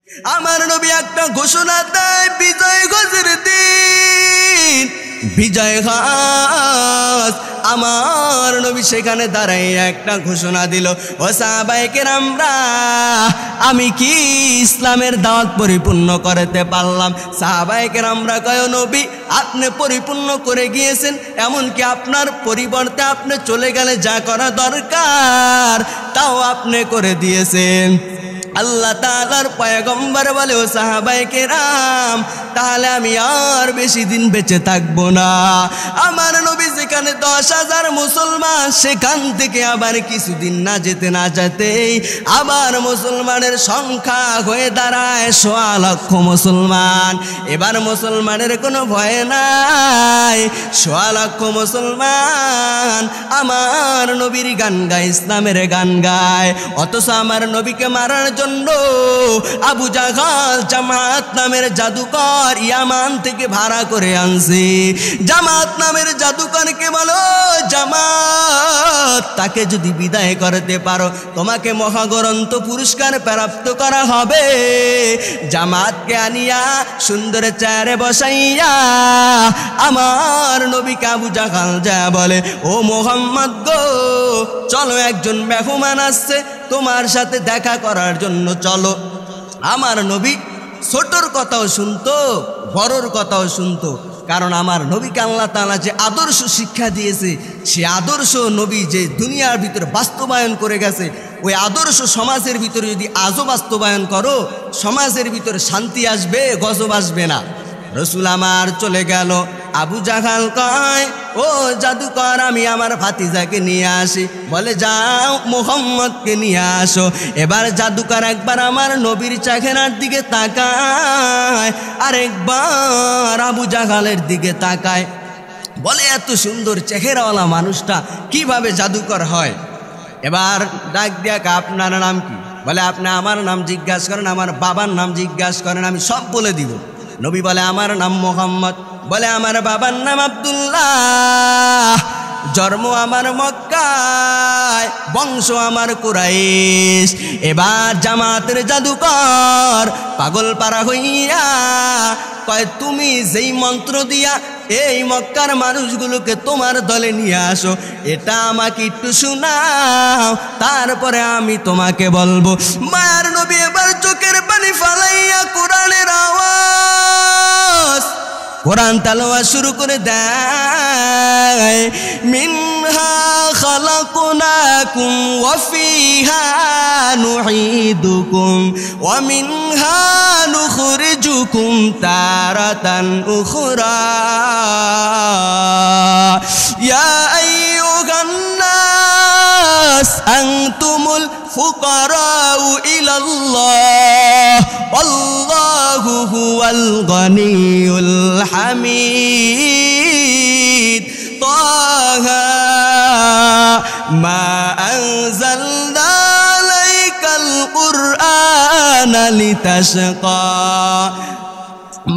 আমার নবী একটা ঘোষণা দেয় বিজয় গজের দিন, বিজয় ঘাস। আমার নবী সেখানে দাঁড়ায় একটা ঘোষণা দিল, ও সাহাবায়ে কেরামরা, আমি কি ইসলামের দাওয়াত পরিপূর্ণ করতে পারলাম? সাহাবায়ে কেরামরা কয়, নবী আপনি পরিপূর্ণ করে গিয়েছেন, এমনকি আপনার পরিবর্তে আপনি চলে গেলে যা করা দরকার তাও আপনি করে দিয়েছেন। আল্লাহ তাআলার পয়গম্বর বলে, ও সাহাবায়ে কেরাম, তাহলে আমি আর বেশি দিন বেঁচে থাকবো না। আমার নবী যেখানে 10,000 মুসলমান, সেখান থেকে আবার কিছুদিন না যেতে না যেতেই আবার মুসলমানের সংখ্যা হয়ে দাঁড়ায় 1.25 লক্ষ মুসলমান। এবার মুসলমানের কোনো ভয় নাই, 1.25 লক্ষ মুসলমান আমার নবীর গান গায়, ইসলামের গান গায়। অথচ আমার নবীকে মারার জন্য আবু জাহাল জামাত নামের জাদুকর ইয়ামান থেকে ভাড়া করে আনছে। জামাত নামের জাদুকরকে বলো, জামাত তাকে যদি বিদায় করতে পারো তোমাকে মহাগ্রন্থ পুরস্কার প্রাপ্ত করা হবে। জামাতকে আনিয়া সুন্দর চেয়ারে বসাইয়া আমার নবীকে আবু জাহাল যা বলে, ও মুহাম্মদ গো, চলো একজন মেহমান আসছে তোমার সাথে দেখা করার জন্য, চলো। আমার নবী ছোটর কথাও শুনতো, বড়র কথাও শুনতো, কারণ আমার নবীকে আল্লাহ তাআলা যে আদর্শ শিক্ষা দিয়েছে, সে আদর্শ নবী যে দুনিয়ার ভিতরে বাস্তবায়ন করে গেছে, ওই আদর্শ সমাজের ভিতরে যদি আজও বাস্তবায়ন করো, সমাজের ভিতরে শান্তি আসবে, গজব আসবে না। রসুল আমার চলে গেল। আবু জাহাল কয়, ও জাদুকর, আমি আমার ভাতিজাকে নিয়ে আসি। বলে, যাও মুহাম্মদকে নিয়ে আসো। এবার জাদুকর একবার আমার নবীর চেহারার দিকে তাকায়, আরেকবার আবু জাহালের দিকে তাকায়। বলে, এত সুন্দর চেহারাওয়ালা মানুষটা কিভাবে জাদুকর হয়? এবার ডাক দিয়া, আপনার নাম কি? বলে, আপনি আমার নাম জিজ্ঞাসা করেন, আমার বাবার নাম জিজ্ঞাসা করেন, আমি সব বলে দিব। নবী বলে, আমার নাম মোহাম্মদ। বলে, আমার বাবার নাম আব্দুল্লাহ, জন্ম আমার মক্কায়, বংশ আমার কুরাইশ। এবার জামাতের জাদুকর পাগল পারা হইয়া কয়, তুমি যেই মন্ত্র দিয়া এই মক্কার মানুষগুলোকে তোমার দলে নিয়ে আসো, এটা আমাকে একটু শোনাও, তারপরে আমি তোমাকে বলবো। মায়ার নবী এবার চোখের পানি ফালাইয়া কোরআনের আওয়াজ, কোরআন তালাওয়াত শুরু করে দেয়। মিনহা খালাকনাকুম ওয়া ফিহা নুঈদুকুম ওয়া মিনহা নুখরিজুকুম তারাতান উখরা ইয়া আইয়ুহান নাস আনতুমুল ফুকারাউ ইলাল্লাহ ওয়াল্লাহু হুয়াল গনিয়ুল হামিদ। তাহা মা আনজালনা আলাইকাল কুরআনা লিতাশকা।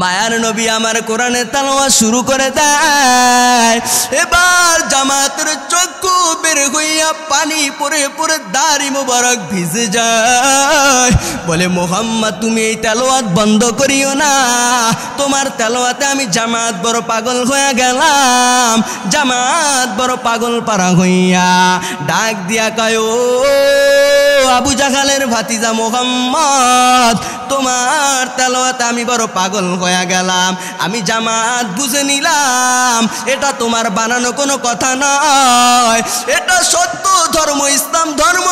মায়ার নবী আমার কোরআনের তেলাওয়াত শুরু করে দেয়। এবার জামাতের চক্ষু বের হইয়া পানি পড়ে পড়ে দাড়ি মোবারক ভিজে যায়। বলে, মুহাম্মদ তুমি এই তেলাওয়াত বন্ধ করিও না, তোমার তেলাওয়াতে আমি জামাত বড় পাগল হয়ে গেলাম। জামাত বড় পাগল পারা হইয়া ডাক দিয়া কয়, ও আবু জাহালের ভাতিজা মুহাম্মদ, তোমার তেলাওয়াতে আমি বড় পাগল হয়ে গেলাম। আমি জামাত বুঝে নিলাম এটা তোমার বানানো কোনো কথা নয়, এটা সত্য ধর্ম, ইসলাম ধর্ম।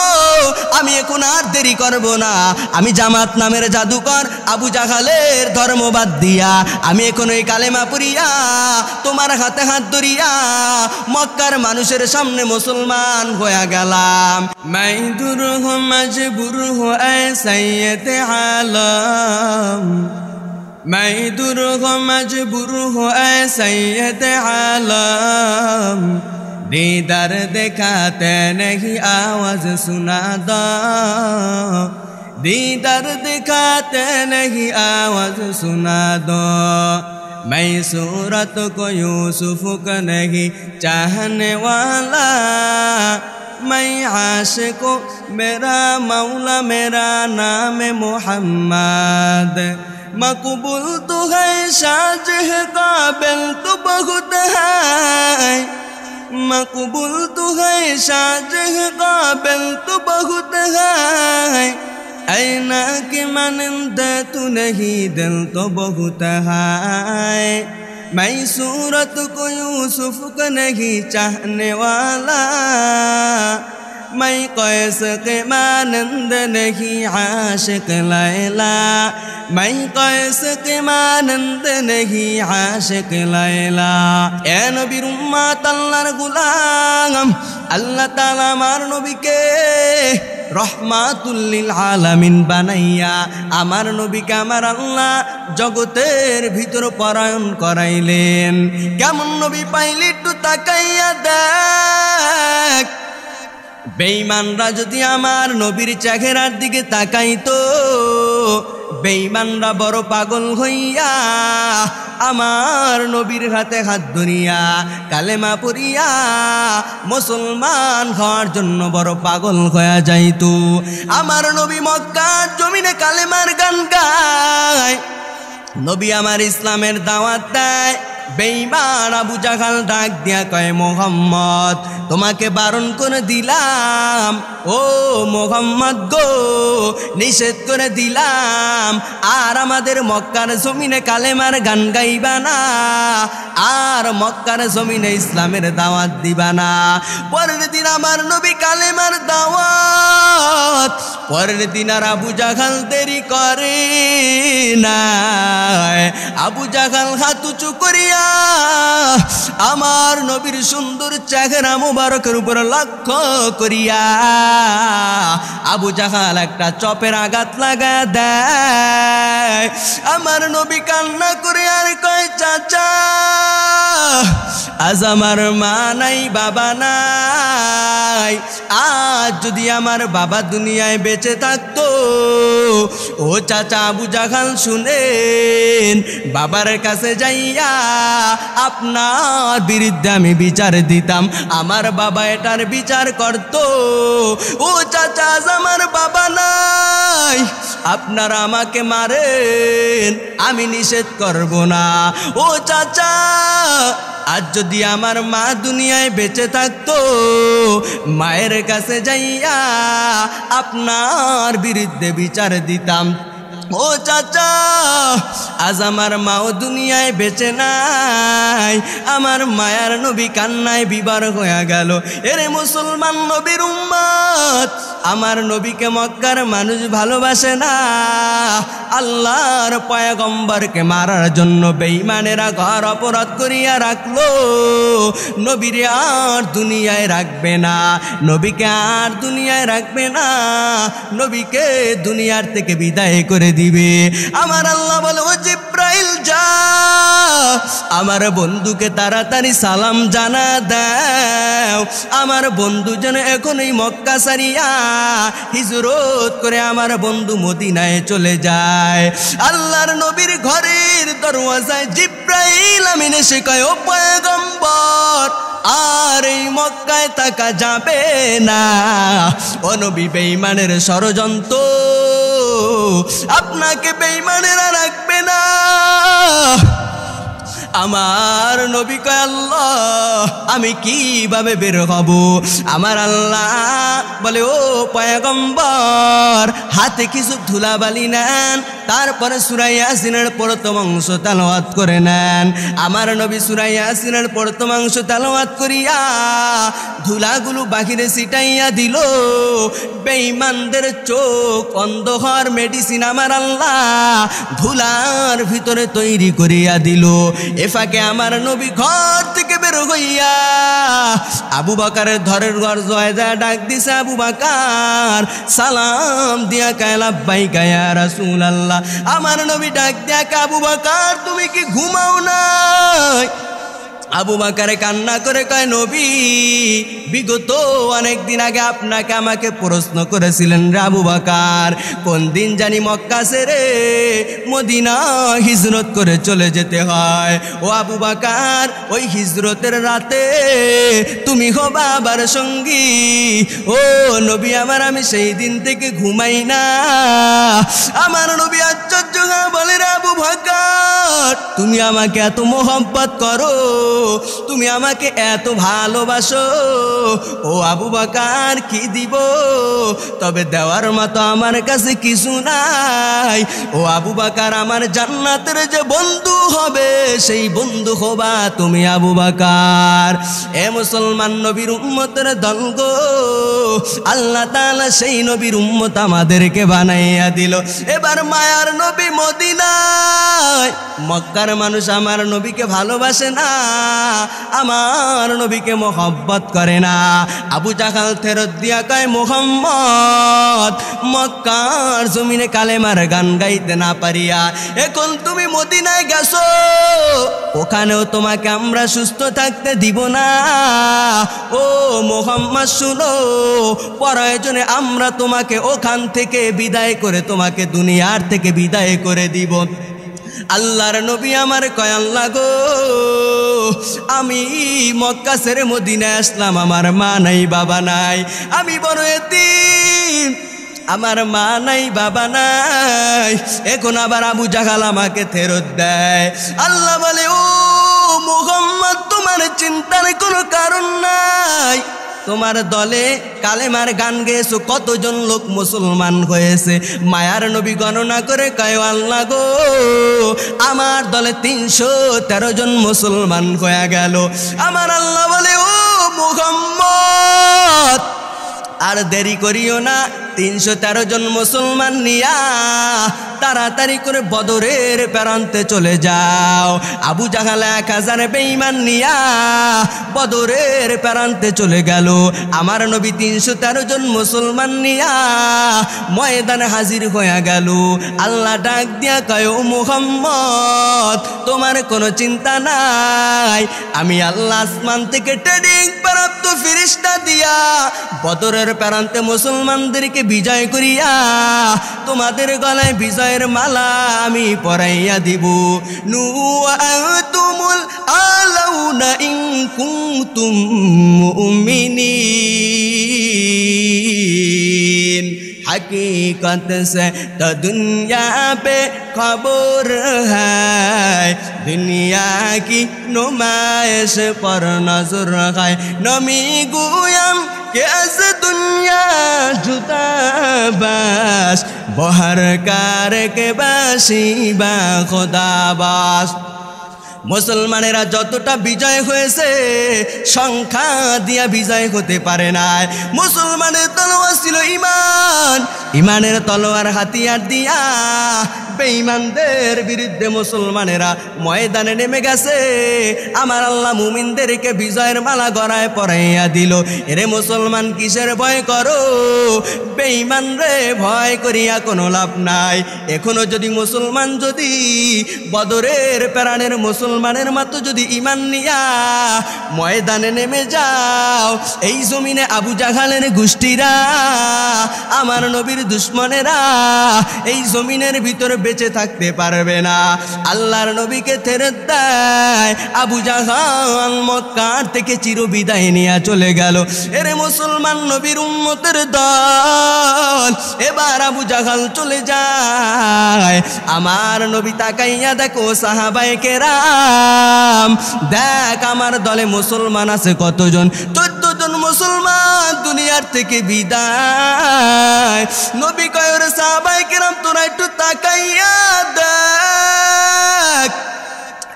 আমি এখন আর দেরি করব না, আমি জামাত নামের জাদুকর আবু জাহালের ধর্ম বাদ দিয়া আমি এখন ওই কালেমা পড়িয়া তোমার হাতে হাত ধরিয়া মক্কার মানুষের সামনে মুসলমান হয়ে গেলাম। মাইদুর হো মজবুর হো এ সৈয়দ আলম, मैं दूर हो मजबूर हो ऐ सैयद आलम, दीदार दिखाते नहीं आवाज सुना दो, दीदार दिखाते नहीं आवाज सुना दो। मैं सूरत को यूसुफ को नहीं चाहने वाला, मैं आशिक मेरा मौला मेरा नाम मोहम्मद मकबूल तो है शाज़ह काबिल तो बहुत है मकबूल तो है शाज़ह काबिल तो बहुत है ऐना की मानिंद तू नहीं दिल तो बहुत है मैं सूरत को यूसुफ को नहीं चाहने वाला मैं कैस के मानंद नहीं आशिक लैला मैं कैस के मानंद नहीं आशिक लैला ए नबीर उम्मत अल्लाहर गुलाम अल्लाह ताला আমার নবীকে রহমাতুল লিল আলামিন বানাইয়া আমার নবীকে আমার আল্লাহ জগতের ভিতর পরায়ণ করাইলেন কেমন নবী পাইলি একটু তাকাইয়া দেখ বেঈমানরা যদি আমার নবীর চেহারার দিকে তাকাইতো বেঈমানরা বড় পাগল হইয়া আমার নবীর হাতে হাত ধরিয়া কালেমা পড়িয়া মুসলমান হওয়ার জন্য বড় পাগল হয়ে যাইতো আমার নবী মক্কার জমিনে কালেমার গান গায় নবী আমার ইসলামের দাওয়াত দেয় বেঈমান আবু জাহাল ডাক দিয়া কয় মোহাম্মদ তোমাকে বারণ করে দিলাম ও মোহাম্মদ গো নিষেধ করে দিলাম আর আমাদের মক্কার জমিনে কালেমার গান গাইবা না আর মক্কার জমিনে ইসলামের দাওয়াত দিবা না পরের দিন আমার নবী কালেমার দাওয়াত পরের দিন আর আবু জাহাল দেরি করে না আবু জাহাল হাত উঁচু করিয়া আমার নবীর সুন্দর চেহারা মুবারকের উপর লক্ষ্য করিয়া আবু জাহাল একটা চপের আঘাত লাগা দেয় আমার নবী কান্না করে আর কয় চাচা আজ আমার মা নাই বাবা নাই আজ যদি আমার বাবা দুনিয়ায় বেঁচে থাকতো ও চাচা আবু জাহাল শুনেন বাবার কাছে যাইয়া আপনার বিরুদ্ধে আমি বিচার দিতাম আমার বাবা এটার বিচার করত ও চাচা আজ আমার বাবা নাই আপনারা আমাকে মারেন আমি নিষেধ করব না ও চাচা আজ যদি আমার মা দুনিয়ায় বেঁচে থাকতো মায়ের কাছে যাইয়া আপনার বিরুদ্ধে বিচার দিতাম ও চাচা আজ আমার মাও দুনিয়ায় বেঁচে নাই আমার মায়ার নবী কান্নায় বিবার হয়ে গেল এরে মুসলমান নবীর উম্মত আমার নবীকে মক্কার মানুষ ভালোবাসে না আল্লাহর পয়গম্বরকে মারার জন্য বেঈমানেরা ঘর অপরাধ করিয়া রাখলো নবীরে আর দুনিয়ায় রাখবে না নবীকে আর দুনিয়ায় রাখবে না নবীকে দুনিয়ার থেকে বিদায় করে দিবে আমার আল্লাহ বলে ও জিব্রাইল যা আমার বন্ধুকে তাড়াতাড়ি সালাম জানা দাও আমার বন্ধু যেন এখনই মক্কা ছাড়িয়া হিজরত করে আমার বন্ধু মদিনায় চলে যায় আল্লাহর নবীর ঘরের দরওয়াজায় জিব্রাইল আমিন এসে কয় ও পয়গম্বর আর এই মক্কায় থাকা যাবে না ও নবী বেঈমানের ষড়যন্ত্র আপনাকে বেঈমানেরা রাখবে না আমার নবী কয় আল্লাহ আমি কিভাবে বের হব আমার আল্লাহ বলে ও পয়গম্বর হাতে কিছু ধুলাবালি নেন তারপরে সূরা ইয়াসিনের প্রথম অংশ তেলাওয়াত করে নেন আমার নবী সূরা ইয়াসিনের প্রথম অংশ তেলাওয়াত করিয়া ধুলাগুলো বাহিরে ছিটাইয়া দিল বেঈমানদের চোখ অন্ধ হওয়ার মেডিসিন আমার আল্লাহ ধুলার ভিতরে তৈরি করিয়া দিল এফাকে আমার নবী ঘর থেকে বের হইয়া আবু বকরের ধরের ঘর জয়দা ডাক দিছে আবু বকর সালাম দিয়া কয় লাব্বাইকা ইয়া রাসূলুল্লাহ আমার নবী ডাক দিয়া আবু বকর তুমি কি ঘুমাও না আবু বকর কান্না করে কয়, নবী বিগত অনেক দিন আগে আপনাকে আমাকে প্রশ্ন করেছিলেন রে আবু বকর, কোন দিন জানি মক্কা ছেড়ে মদিনা হিজরত করে চলে যেতে হয়। ও আবু বকর, ওই হিজরতের রাতে তুমি হবা আবার সঙ্গী। ও নবী আমার, আমি সেই দিন থেকে ঘুমাই না। আমার নবী আশ্চর্য হয়ে বলে, রে আবু বকর, তুমি আমাকে এত মোহব্বত করো, তুমি আমাকে এত ভালোবাসো। ও আবু বকর, কি দিব, তবে দেওয়ার মতো আমার কাছে কিছু নাই। ও আবু বকর, আমার জান্নাতের যে বন্ধু হবে সেই বন্ধু হবা তুমি আবু বকর। এ মুসলমান নবীর উম্মতের দল গো, আল্লাহ তাআলা সেই নবীর উম্মত আমাদেরকে বানাইয়া দিল। এবার মায়ার নবী মদিনায়, মক্কার মানুষ আমার নবীকে ভালোবাসে না, আমার নবীকে মোহব্বত করে না। আবু জাহাল ফেরত দিয়া কয়, মুহাম্মদ মক্কার জমিনে কালেমার গান গাইতে না পারিয়া এখন তুমি মদিনায় গেছো, ওখানেও তোমাকে আমরা সুস্থ থাকতে দিব না। ও মুহাম্মদ শুনো, প্রয়োজনে আমরা তোমাকে ওখান থেকে বিদায় করে তোমাকে দুনিয়ার থেকে বিদায় করে দিব। আল্লাহর নবী আমার কয়, আল্লাহ গো, আমি মক্কা ছেড়ে মদিনায় আসলাম, আমার মা নাই বাবা নাই, আমি বড় এতিম, আমার মা নাই বাবা নাই, এখন আবার আবু জাহাল আমাকে ফেরত দেয়। আল্লাহ বলে, ও মুহাম্মদ, তোমার চিন্তার কোনো কারণ নাই, তোমার দলে কালেমার গান গেয়েছো, কতজন লোক মুসলমান হয়েছে। মায়ার নবী গণনা করে কয়, আল্লাহ গো, আমার দলে 313 জন মুসলমান হয়ে গেল। আমার আল্লাহ বলে, ও মুহাম্মদ, আর দেরি করিও না, 313 জন মুসলমান নিয়া তাড়াতাড়ি করে বদরের প্রান্তে চলে যাও। আবু জাহাল 1000 বেঈমান নিয়া বদরের প্রান্তে চলে গেল। আমার নবী 313 জন মুসলমান নিয়া ময়দানে হাজির হয়ে গেল। আল্লাহ ডাক দিয়া কয়, ও মুহাম্মদ, তোমার কোনো চিন্তা নাই, আমি আল্লাহ আসমান থেকে ট্রেনিং প্রাপ্ত ফেরেশতা দিয়া বদরের প্রান্তে মুসলমানদেরকে বিজয় করিয়া তোমাদের গলায় বিজয়ের মালা আমি পরাইয়া দিব। নুআতুমুল আলাউনা ইন কুনতুম মুমিনিন, हकीकत से तो दुनिया पे खबर है, दुनिया की नुमाइश पर नजर है, नमी गुयम कैसे दुनिया जुदा बास, बहर कार के बासी बा खुदा बास। মুসলমানেরা যতটা বিজয় হয়েছে সংখ্যা দিয়া বিজয় হতে পারে না। মুসলমানের তলোয়ার ছিল ঈমান, ঈমানের তলোয়ার হাতিয়ার দিয়া বেঈমানদের বিরুদ্ধে মুসলমানেরা ময়দানে নেমে গেছে। আমার আল্লাহ মুমিনদেরকে বিজয়ের মালা গলায় পরাইয়া দিল। এরে মুসলমান, কিসের ভয় করো? বেঈমান রে ভয় করিয়া কোনো লাভ নাই। এখনো যদি মুসলমান যদি বদরের প্রাণের মুসলমানের মতো যদি ঈমান নিয়া ময়দানে নেমে যাও, এই জমিনে আবু জাহালের গোষ্ঠীরা, আমার নবীর দুশমনেরা এই জমিনের ভিতরে বেঁচে থাকতে পারবে না। আল্লাহর নবীকে ফেরত দেয়। আবু জাহাল মক্কার থেকে চিরবিদায় নিয়ে চলে গেল। এরে মুসলমান নবীর উম্মতের দল, এবার আবু জাহাল চলে যায়। আমার নবী তাকাইয়া দেখো সাহাবায়ে কেরাম, দেখ আমার দলে মুসলমান আছে কতজন? 14 জন মুসলমান দুনিয়ার থেকে বিদায়। নবী কয়, ওরে সাহাবায়ে কেরাম, তোরা একটু তাকাইয়া দেখ,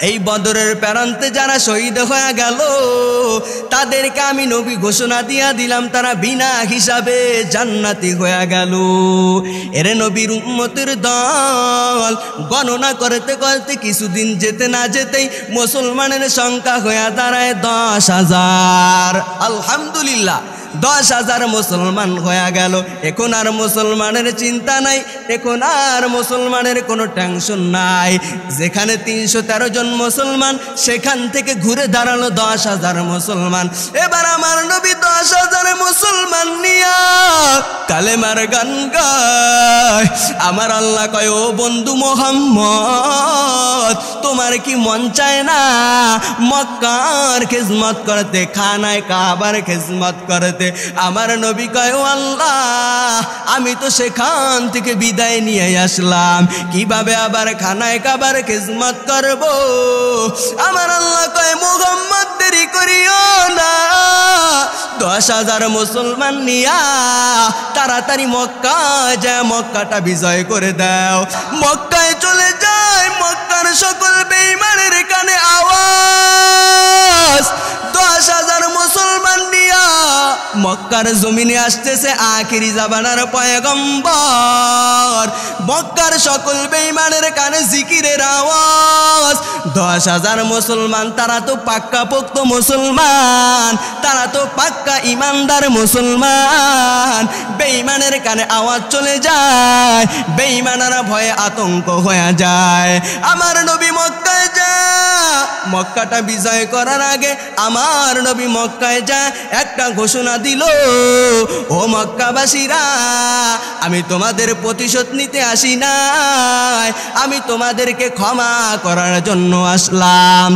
এই বদরের প্রান্তে যারা শহীদ হয়ে গেল তাদেরকে আমি নবী ঘোষণা দিয়া দিলাম, তারা বিনা হিসাবে জান্নাতি হয়ে গেল। এরে নবীর উম্মতের দল গণনা করতে করতে কিছুদিন যেতে না যেতেই মুসলমানের সংখ্যা হয়ে দাঁড়ায় 10,000। আলহামদুলিল্লাহ, 10,000 মুসলমান হয়ে গেল। এখন আর মুসলমানের চিন্তা নাই, এখন আর মুসলমানের কোনো টেনশন নাই। যেখানে 313 জন মুসলমান, সেখান থেকে ঘুরে দাঁড়ালো 10,000 মুসলমান। এবার আমার নবী 10,000 মুসলমান নিয়া কালেমার গান গায়। আমার আল্লাহ কয়, ও বন্ধু মোহাম্মদ, তোমার কি মন চায় না মক্কার খিজমত করতে, খানায় কাবার খিজমত করতে? আমার নবী কয়, ও আল্লাহ, আমি তো সেখান থেকে বিদায় নিয়ে আসলাম, কিভাবে আবার খানায় কাবার খিজমত করব? আমার আল্লাহ কয়, মুহাম্মদ দেরি করিও না, 10,000 মুসলমান নিয়া তাড়াতাড়ি মক্কায় যায় মক্কাটা বিজয় করে দাও। মক্কায় চলে যায়, মক্কার সকল বেঈমানের কানে আওয়াজ, 10,000 মুসলমান নিয়া মক্কার জমিনে আসতেছে আখিরি জামানার পয়গম্বর। মক্কার সকল বেঈমানের কানে জিকিরের আওয়াজ। 10,000 মুসলমান, তারা তো পাক্কা পোক্ত মুসলমান, তারা তো পাক্কা ইমানদার মুসলমান। বেঈমানের কানে আওয়াজ চলে যায়, বেঈমানেরা ভয়ে আতঙ্ক হয়ে যায়। আমার নবী মক্কায় যায়, মক্কাটা বিজয় করার আগে আমার নবী মক্কায় যায় একটা ঘোষণা দিল, ও মক্কাবাসীরা, আমি তোমাদের প্রতিশোধ নিতে আসি নাই, আমি তোমাদেরকে ক্ষমা করার জন্য আসলাম।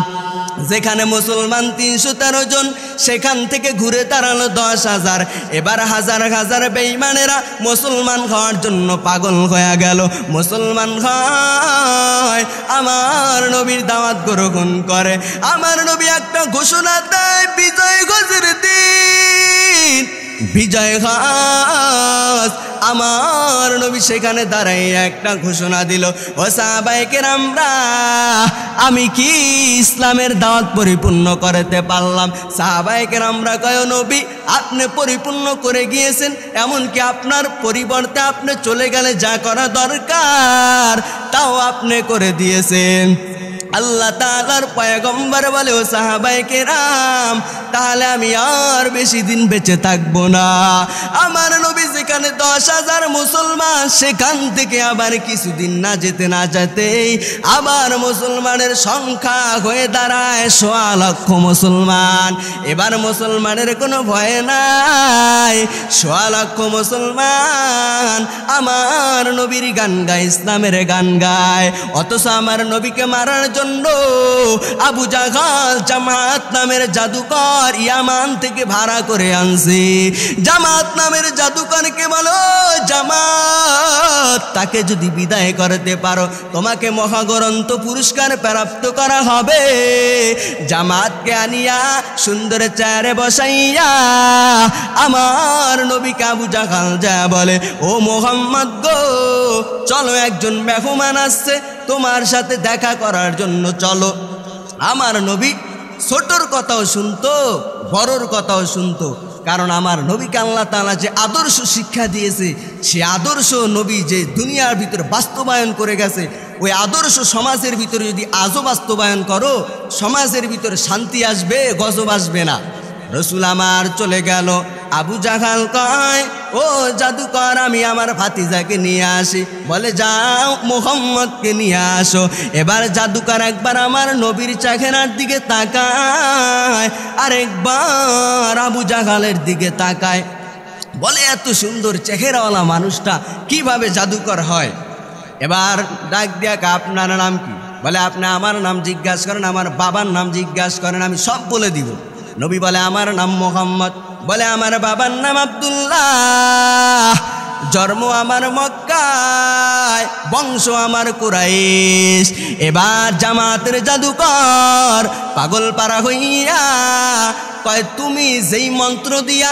যেখানে মুসলমান 313 জন, সেখান থেকে ঘুরে দাঁড়ালো 10,000। এবার হাজার হাজার বেঈমানেরা মুসলমান হওয়ার জন্য পাগল হয়ে গেল। মুসলমান হয়, আমার নবীর দাওয়াত গ্রহণ করে। আমার নবী একটা ঘোষণা দেয়, বিজয় গজের দিন, বিজয় ঘাস। আমার নবী সেখানে দাঁড়াই একটা ঘোষণা দিল, ও সাহাবায়ে কেরামরা, আমি কি ইসলামের দাওয়াত পরিপূর্ণ করতে পারলাম? সাহাবায়ে কেরামরা কয়, নবী, আপনি পরিপূর্ণ করে গিয়েছেন, এমনকি আপনার পরিবর্তে আপনি চলে গেলে যা করা দরকার তাও আপনি করে দিয়েছেন। আল্লাহ তাআলার পয়গম্বর বলে, ও সাহাবায়ে কেরাম, তাহলে আমি আর বেশি দিন বেঁচে থাকবো না। আমার নবী যেখানে 10,000 মুসলমান, সেখান থেকে আবার কিছুদিন না যেতে না যেতেই আবার মুসলমানের সংখ্যা হয়ে দাঁড়ায় 1.25 লক্ষ মুসলমান। এবার মুসলমানের কোনো ভয় নাই, 1.25 লক্ষ মুসলমান আমার নবীর গান গায়, ইসলামের গান গায়। অথচ আমার নবীকে মারার জন্য আবু জাহাল জামাত নামের জাদুকর ইয়ামান থেকে ভাড়া করে আনছে। জামাত নামের জাদুকরকে বলো, জামাত, তাকে যদি বিদায় করতে পারো তোমাকে মহাগ্রন্থ পুরস্কার প্রাপ্ত করা হবে। জামাতকে আনিয়া সুন্দর চেয়ারে বসাইয়া আমার নবীকে আবু জাহাল যা বলে, ও মুহাম্মদ গো, চলো, একজন মেহমান আসছে তোমার সাথে দেখা করার জন্য, চলো। আমার নবী ছোটর কথাও শুনতো, বড়র কথাও শুনতো, কারণ আমার নবীকে আল্লাহ তাআলা যে আদর্শ শিক্ষা দিয়েছে, সে আদর্শ নবী যে দুনিয়ার ভিতরে বাস্তবায়ন করে গেছে, ওই আদর্শ সমাজের ভিতরে যদি আজও বাস্তবায়ন করো, সমাজের ভিতরে শান্তি আসবে, গজব আসবে না। রসুল আমার চলে গেল। আবু জাহাল কয়, ও জাদুকর, আমি আমার ভাতিজাকে নিয়ে আসি। বলে, যাও মুহাম্মদকে নিয়ে আসো। এবার জাদুকর একবার আমার নবীর চেহারার দিকে তাকায়, আরেকবার আবু জাহালের দিকে তাকায়। বলে, এত সুন্দর চেহারাওয়ালা মানুষটা কিভাবে জাদুকর হয়? এবার ডাক দিয়া, আপনার নাম কি? বলে, আপনি আমার নাম জিজ্ঞাসা করেন, আমার বাবার নাম জিজ্ঞাসা করেন, আমি সব বলে দিব। নবী বলে, আমার নাম মোহাম্মদ। বলে, আমার বাবার নাম আব্দুল্লাহ, জন্ম আমার মক্কায়, বংশ আমার কুরাইশ। এবার জামাতের জাদুকর পাগল পারা হইয়া কয়, তুমি যেই মন্ত্র দিয়া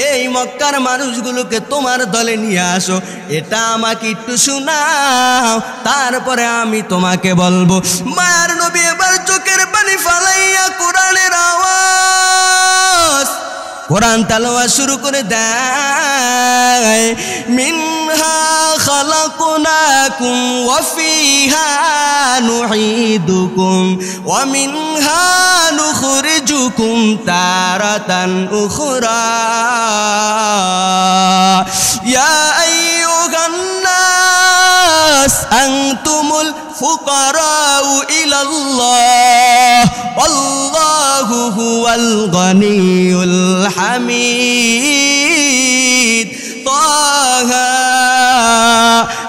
এই মক্কার মানুষগুলোকে তোমার দলে নিয়ে আসো, এটা আমাকে একটু শোনাও, তারপরে আমি তোমাকে বলবো। মায়ার নবী এবার চোখের পানি ফালাইয়া কোরআনের আওয়াজ, কোরআন তেলাওয়াত শুরু করে দেয়। মিনহা খালাকু خلقناكم وفيها نعيدكم ومنها نخرجكم تارة أخرى يا أيها الناس أنتم الفقراء إلى الله والله هو الغني الحميد طه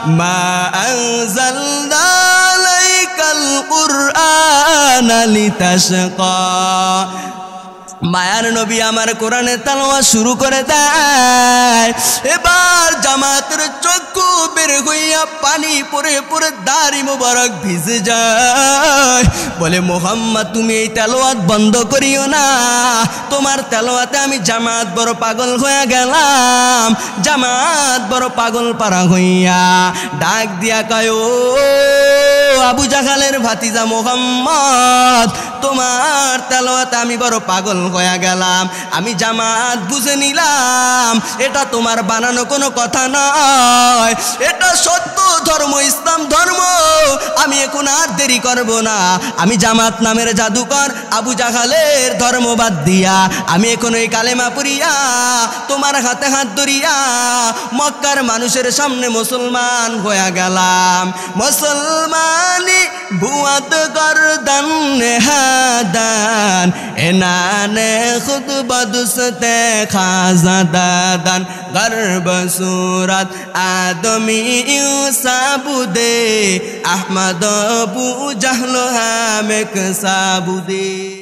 ما أنزلنا عليك القرآن لتشقى মায়ার নবী আমার কোরআনে তেলাওয়াত শুরু করে দেয় এবার জামাতের চক্ষু বের হইয়া পানি পড়ে পড়ে দাড়ি মোবারক ভিজে যায় বলে মোহাম্মদ তুমি এই তেলাওয়াত বন্ধ করিও না তোমার তেলাওয়াতে আমি জামাত বড় পাগল হয়ে গেলাম জামাত বড় পাগল পারা হইয়া ডাক দিয়া কয় ও আবু জাহালের ভাতিজা মোহাম্মদ তোমার তেলাওয়াতে আমি বড় পাগল হয়ে গেলাম আমি জামাত বুঝে নিলাম এটা তোমার বানানো কোনো কথা নয় এটা সত্য ধর্ম ইসলাম ধর্ম আমি এখন আর দেরি করব না আমি জামাত নামের জাদুকর আবু জাহালের ধর্ম বাদ দিয়া আমি এখন এই কালেমা পড়িয়া তোমার হাতে হাত ধরিয়া মক্কার মানুষের সামনে মুসলমান হয়ে গেলাম মুসলমানি বুয়াত গর্দান হাদান এনানে খুদ বদুসতে খাজা দাদান গর্ব সুরত আদমি সাবুদে আহমদ বু জাহল হামেক সাবুদে।